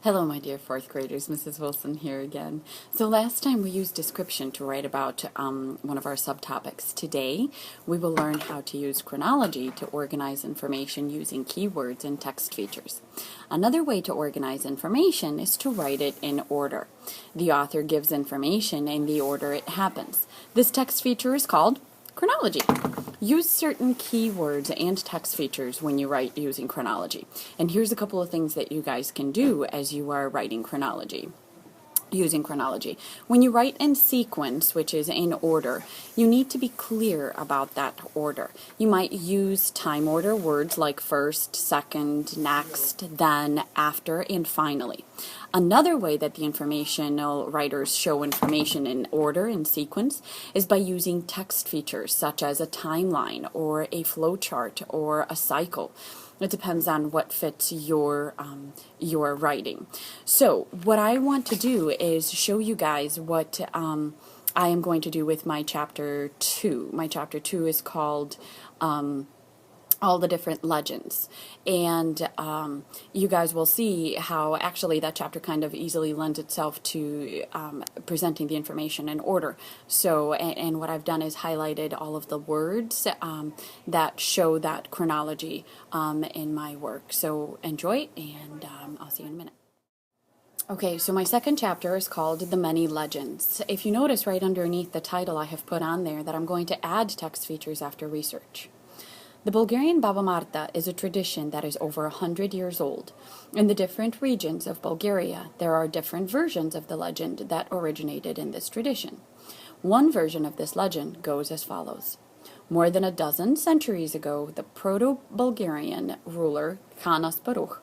Hello, my dear fourth graders. Mrs. Wilson here again. So last time we used description to write about one of our subtopics. Today we will learn how to use chronology to organize information using keywords and text features. Another way to organize information is to write it in order. The author gives information in the order it happens. This text feature is called chronology. Use certain keywords and text features when you write using chronology. And here's a couple of things that you guys can do as you are writing chronology. Using chronology. When you write in sequence, which is in order, you need to be clear about that order. You might use time order words like first, second, next, then, after, and finally. Another way that the informational writers show information in order and sequence is by using text features such as a timeline or a flowchart or a cycle. It depends on what fits your writing. So what I want to do is show you guys what I am going to do with my chapter 2. My chapter 2 is called all the different legends, and you guys will see how actually that chapter kind of easily lends itself to presenting the information in order. So and what I've done is highlighted all of the words that show that chronology in my work. So enjoy, and I'll see you in a minute. Okay, so my second chapter is called The Many Legends. If you notice right underneath the title, I have put on there that I'm going to add text features after research. The Bulgarian Baba Marta is a tradition that is over 100 years old. In the different regions of Bulgaria, there are different versions of the legend that originated in this tradition. One version of this legend goes as follows. More than a dozen centuries ago, the Proto-Bulgarian ruler Khan Asparuch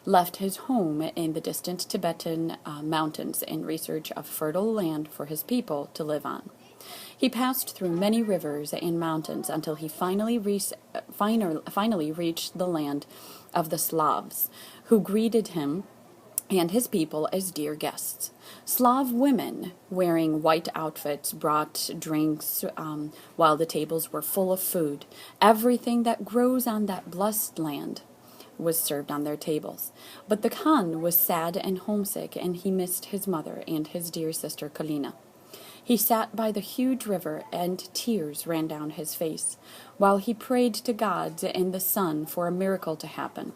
left his home in the distant Tibetan mountains in research of fertile land for his people to live on. He passed through many rivers and mountains until he finally reached the land of the Slavs, who greeted him and his people as dear guests. Slav women wearing white outfits brought drinks while the tables were full of food. Everything that grows on that blessed land was served on their tables. But the Khan was sad and homesick, and he missed his mother and his dear sister Kalina. He sat by the huge river, and tears ran down his face, while he prayed to God and the sun for a miracle to happen.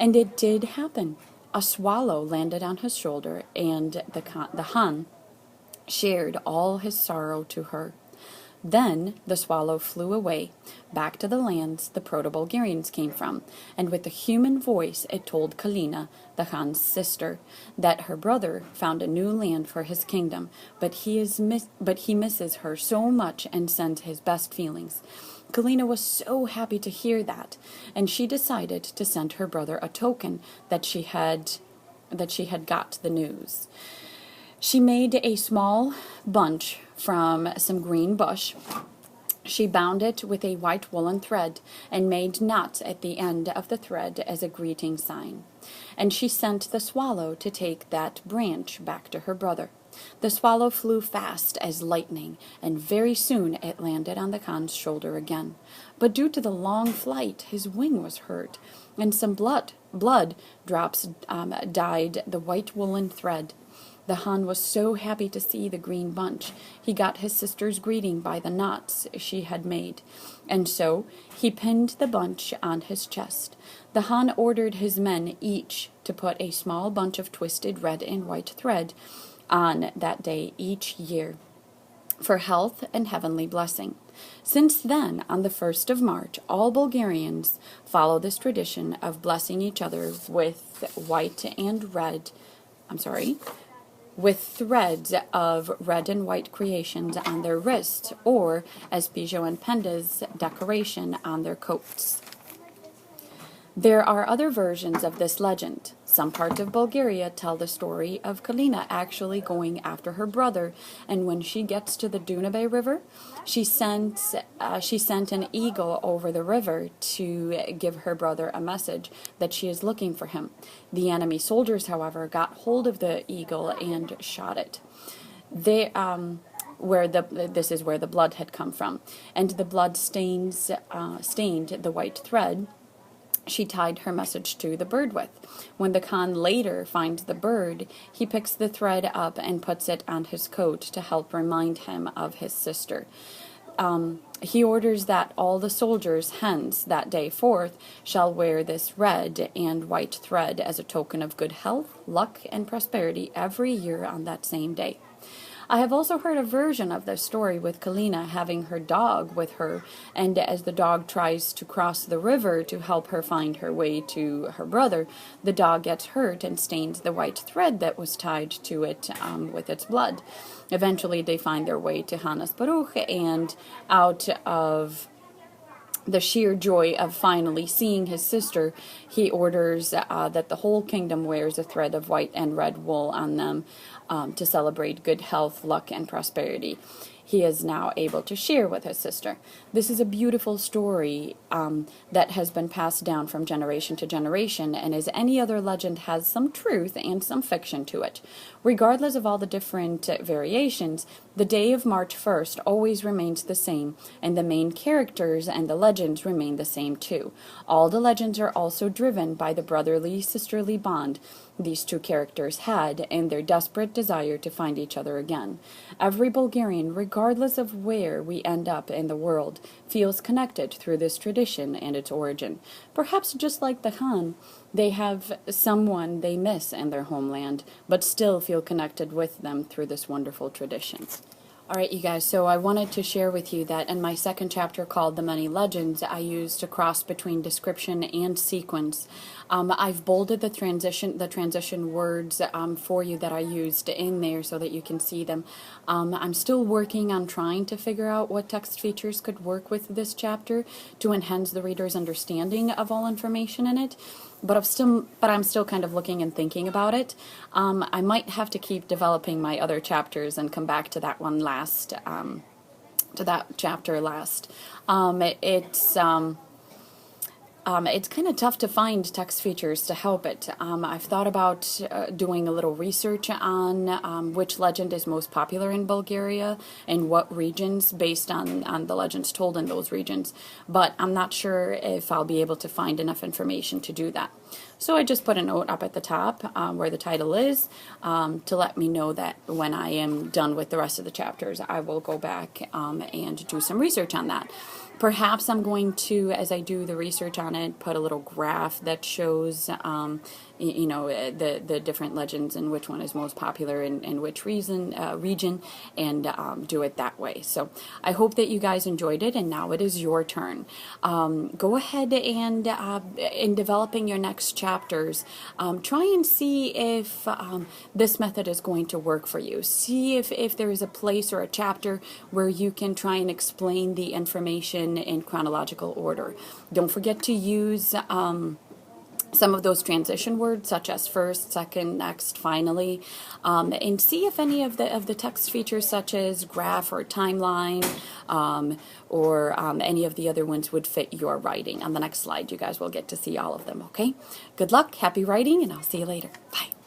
And it did happen. A swallow landed on his shoulder, and the Khan shared all his sorrow to her. Then the swallow flew away, back to the lands the Proto-Bulgarians came from, and with a human voice it told Kalina, the Khan's sister, that her brother found a new land for his kingdom, but he misses her so much and sends his best feelings. Kalina was so happy to hear that, and she decided to send her brother a token that she had got the news. She made a small bunch from some green bush. She bound it with a white woolen thread and made knots at the end of the thread as a greeting sign. And she sent the swallow to take that branch back to her brother. The swallow flew fast as lightning, and very soon it landed on the Khan's shoulder again. But due to the long flight, his wing was hurt, and some blood drops dyed the white woolen thread. The Khan was so happy to see the green bunch. He got his sister's greeting by the knots she had made, and so he pinned the bunch on his chest. The Khan ordered his men each to put a small bunch of twisted red and white thread on that day each year for health and heavenly blessing. Since then, on the 1st of March, all Bulgarians follow this tradition of blessing each other with with threads of red and white creations on their wrists, or as Peugeot and Penda's decoration on their coats. There are other versions of this legend. Some parts of Bulgaria tell the story of Kalina actually going after her brother, and when she gets to the Dunaj River, she sent an eagle over the river to give her brother a message that she is looking for him. The enemy soldiers, however, got hold of the eagle and shot it. This is where the blood had come from, and the blood stained the white thread, she tied her message to the bird with. When the Khan later finds the bird, he picks the thread up and puts it on his coat to help remind him of his sister. He orders that all the soldiers hence that day forth shall wear this red and white thread as a token of good health, luck, and prosperity every year on that same day. I have also heard a version of this story with Kalina having her dog with her, and as the dog tries to cross the river to help her find her way to her brother, the dog gets hurt and stains the white thread that was tied to it with its blood. Eventually, they find their way to Hanas Baruch, and out of the sheer joy of finally seeing his sister, he orders that the whole kingdom wears a thread of white and red wool on them to celebrate good health, luck, and prosperity. He is now able to share with his sister. This is a beautiful story that has been passed down from generation to generation, and as any other legend has some truth and some fiction to it. Regardless of all the different variations, the day of March 1st always remains the same, and the main characters and the legends remain the same too. All the legends are also driven by the brotherly, sisterly bond these two characters had and their desperate desire to find each other again. Every Bulgarian, regardless of where we end up in the world, feels connected through this tradition and its origin. Perhaps just like the Khan, they have someone they miss in their homeland, but still feel connected with them through this wonderful tradition. Alright, you guys, so I wanted to share with you that in my second chapter called The Many Legends, I used a cross between description and sequence. I've bolded the transition words for you that I used in there so that you can see them. I'm still working on trying to figure out what text features could work with this chapter to enhance the reader's understanding of all information in it. But I'm still kind of looking and thinking about it. I might have to keep developing my other chapters and come back to that one last, to that chapter last. It's kind of tough to find text features to help it. I've thought about doing a little research on which legend is most popular in Bulgaria and what regions based on the legends told in those regions, but I'm not sure if I'll be able to find enough information to do that. So I just put a note up at the top where the title is to let me know that when I am done with the rest of the chapters, I will go back and do some research on that. Perhaps I'm going to, as I do the research on it, put a little graph that shows, the different legends and which one is most popular in which region, and do it that way. So I hope that you guys enjoyed it, and now it is your turn. Go ahead and, in developing your next chapters, try and see if this method is going to work for you. See if there is a place or a chapter where you can try and explain the information in chronological order. Don't forget to use some of those transition words, such as first, second, next, finally, and see if any of the text features, such as graph or timeline, or any of the other ones would fit your writing. On the next slide, you guys will get to see all of them. Okay. Good luck, happy writing, and I'll see you later. Bye.